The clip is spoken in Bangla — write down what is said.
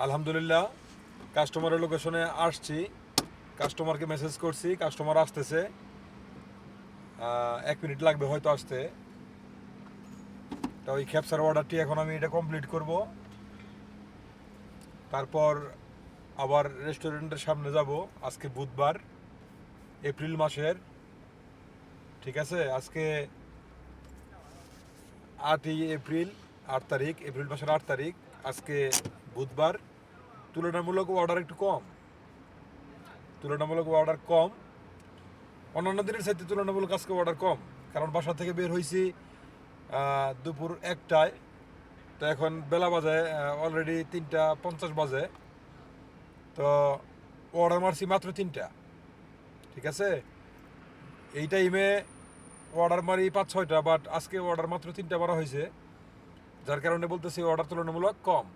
আলহামদুলিল্লাহ, কাস্টমারের লোকেশনে আসছি, কাস্টমারকে মেসেজ করছি, কাস্টমার আসতেছে। 1 মিনিট লাগবে হয়তো আসতে। তো ওই খ্যাপসার অর্ডারটি এখন আমি এটা কমপ্লিট করব, তারপর আবার রেস্টুরেন্টের সামনে যাব। আজকে বুধবার, এপ্রিল মাসের, ঠিক আছে? আজকে 8 এপ্রিল, 8 তারিখ, এপ্রিল মাসের 8 তারিখ। আজকে বুধবার। তুলনামূলক অর্ডার একটু কম, তুলনামূলক অর্ডার কম, অন্যান্য দিনের চাইতে তুলনামূলক আজকে অর্ডার কম। কারণ বাসা থেকে বের হয়েছি দুপুর 1টায়। তো এখন বেলা বাজে অলরেডি 3টা 50 বাজে। তো অর্ডার মারছি মাত্র 3টা, ঠিক আছে? এই টাইমে অর্ডার মারি 5-6টা, বাট আজকে অর্ডার মাত্র 3টা মারা হয়েছে, যার কারণে বলতেছি অর্ডার তুলনামূলক কম।